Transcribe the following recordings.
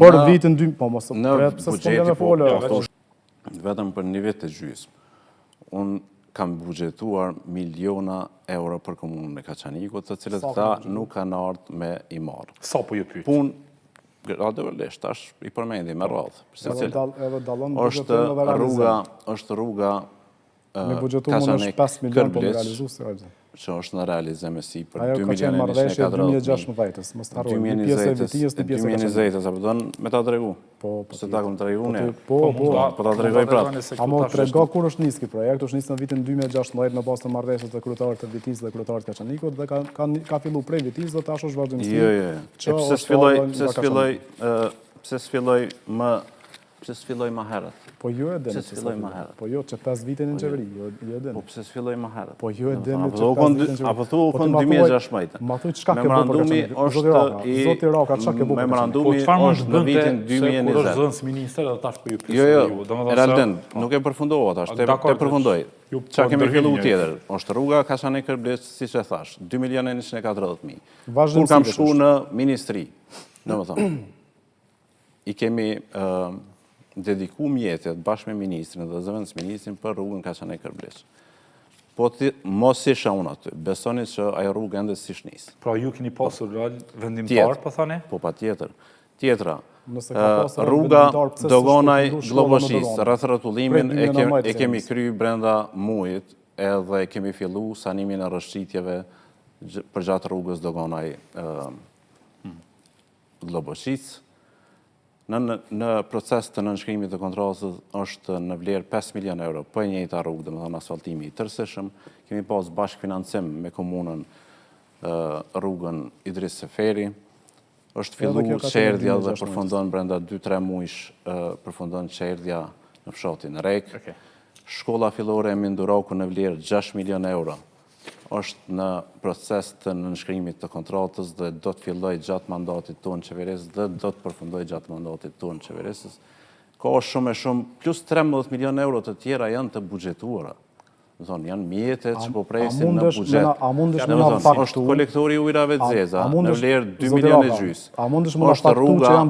për vitin 2, po mos në buxheti vetëm për një vit të gjysmë. Unë kam buxhetuar miliona euro për komunën e Kaçanikut, të cilët këta nuk kanë ardhur me i marrë. Sa po ju pyet? Punë gradualisht, tash i përmendi me radhë. Është rruga me buxhetuar është 5 milion për realizuar që është në realizim e sipër 2 milionë milionë 2016, mos të harroj, një pjesë e vitijës, një pjesë e 2020, apo don me ta tregu. Se ta kam tregu unë. Po ta tregoj prapë. Amo trego kur është nis ky projekt, është nis në vitin 2016 në bazë të marrëveshjes të kryetarit të Vitisë dhe kryetarit të Kaçanikut dhe ka filluar prej Vitisë dhe tash është vazhdimsi. Pse s'filloj më herët? Po ju e dini. Pse s'filloj më herët? Po jo, që 5 vite në qeveri, ju e dini. Po pse s'filloj më herët? Po ju e dini që 5 vite në qeveri. Apo thu u kon 2016. Ma thuj çka ke bërë për Kaçanikut? Zoti Raka, çka ke bërë? Memorandumi është në vitin 2020. Kur është zënës minister dhe tash po ju pyet. Jo, realmente nuk e përfundova tash, te përfundoj. Çka kemi filluar tjetër? Është rruga Kaçanik-Kërbleç, siç e thash, 2.140.000. Kur kam shkuar në ministri, domethënë, i kemi dediku mjetet bashkë me ministrin dhe zëvendësministrin për rrugën Kaçanik-Kërbleç. Po mos isha unë aty, besoni që ajo rrugë ende s'ishte nis. Pra ju keni pasur rol vendimtar, po thani? Po patjetër. Tjetra, rruga Dogonaj Glloboshis, rreth rrotullimin e kemi kry brenda muajit edhe kemi fillu sanimin e rrëshqitjeve për gjatë rrugës Dogonaj Glloboshis. Në proces të nënshkrimit të kontrolës është në vlerë 5 milion euro, po e njëjta rrugë, domethënë asfaltimi i tërësishëm, kemi pas bashkëfinancim me komunën rrugën Idris Seferi, është fillu qerdhja dhe përfundon brenda 2-3 muajsh përfundon qerdhja në fshatin Rek. Shkolla fillore e Minduroku në vlerë 6 milion euro është në proces të nënshkrimit të kontratës dhe do të filloj gjatë mandatit tonë qeverisës dhe do të përfundoj gjatë mandatit tonë qeverisës. Ka shumë e shumë, plus 13 milion euro të tjera janë të buxhetuara. Janë mjetet që po presin në buxhet. Është kolektori ujrave të zeza, në vlerë 2 milion e gjys. Është rruga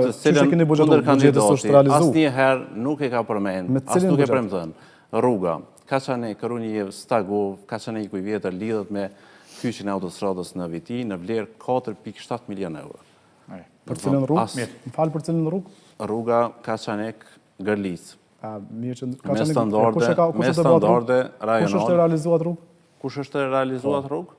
të cilën kundër kandidati asnjëherë nuk e ka përmend, as nuk e premton. Rruga Kaçanik, Runjev, Stagov, Kaçaniku i vjetër lidhet me kyçin e autostradës në Viti në vlerë 4.7 milion euro. Për cilën rrugë? Më falë, për cilën rrugë? Rruga Kaçanik-Gërlic. Me standarde rajonale. Kush është realizuar rrugë? Kush është realizuar rrugë?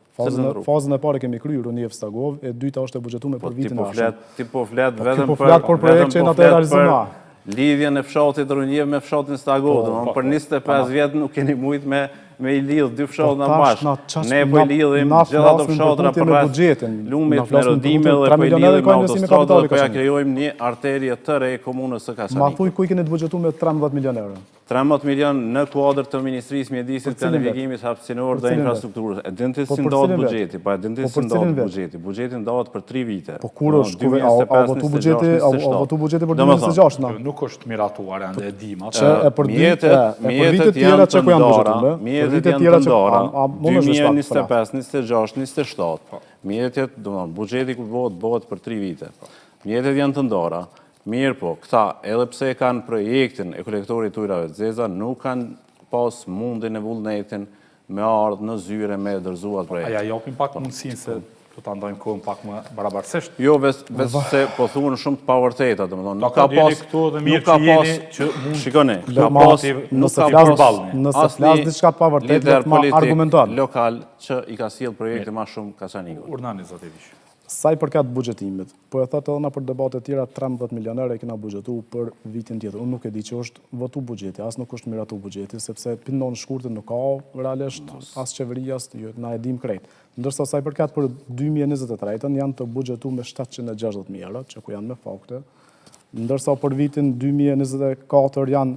Fazën e parë kemi kryer Runjev Stagov, e dyta është e buxhetuar për vitin e ardhshëm. Ti po flet vetëm për projekte që ato realizuar. Lidhjen e fshatit Runjev me fshatin Stagov, për 25 vjet nuk keni mujt me i lidh dy fshat në bashkë. Ne po i lidhim gjitha të fshatra për rreth lumit me rodime dhe po i lidhim me autostradë dhe po ja krijojmë një arterie të re komunës së Kaçanikut. Ma thuj ku i keni të buxhetuar me 13 milion euro? 13 milion në kuadër të Ministrisë Mjedisit, Planifikimit Hapësinor dhe Infrastrukturës. E din të si ndahet buxheti, pa e din të si ndahet buxheti. Buxheti ndahet për 3 vite. Po kur është a votu buxheti për 2026? Nuk është miratuar ende e dim atë. Mjetet janë të ndara. Mjetet janë të ndara. 2025, 26, 27. Mjetet, domethënë buxheti kur bëhet për 3 vite. Mjetet janë të ndara. Mirë po, këta, edhe pse kanë projektin e kolektorit të ujrave të zeza, nuk kanë pas mundin e vullnetin me ardhë në zyre me dërzuat projekte. Aja jopin pak mundësin se të të ndojmë kohën pak më barabarësisht? Jo, veç se po thunë shumë të pavërteta, nuk ka pas, shikoni, nëse flasë diçka të pavërtetë, ma argumenton. Lokal që i ka sjellë projekte ma shumë Kaçanikut. Urnani, zoti Vish. Sa i përket buxhetimit, po e thotë edhe na për debate tjera 13 milioner e kena buxhetuar për vitin tjetër. Unë nuk e di që është votu buxheti, as nuk është miratu buxheti, sepse pindon shkurtën nuk ka realisht as qeveria, jo na e dim krejt. Ndërsa sa i përket për 2023-ën janë të buxhetuar me 760.000 euro, që ku janë me fakte. Ndërsa për vitin 2024 janë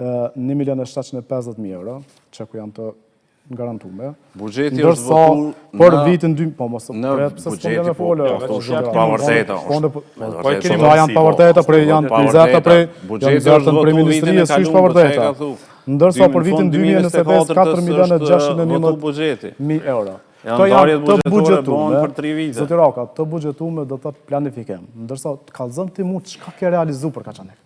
1.750.000 euro, që ku janë të garantume. Buxheti është votuar për vitin 2, po mos në buxheti po pavërteta. Po keni janë pavërteta për janë prizata për buxheti është votuar ministria si është pavërteta. Ndërsa për vitin 2025 4.611.000 euro. Janë ndarjet buxhetore bëhen për 3 vite. Zoti Raka, të buxhetume do të thotë planifikim. Ndërsa të kallëzon ti mu çka ke realizuar për Kaçanek.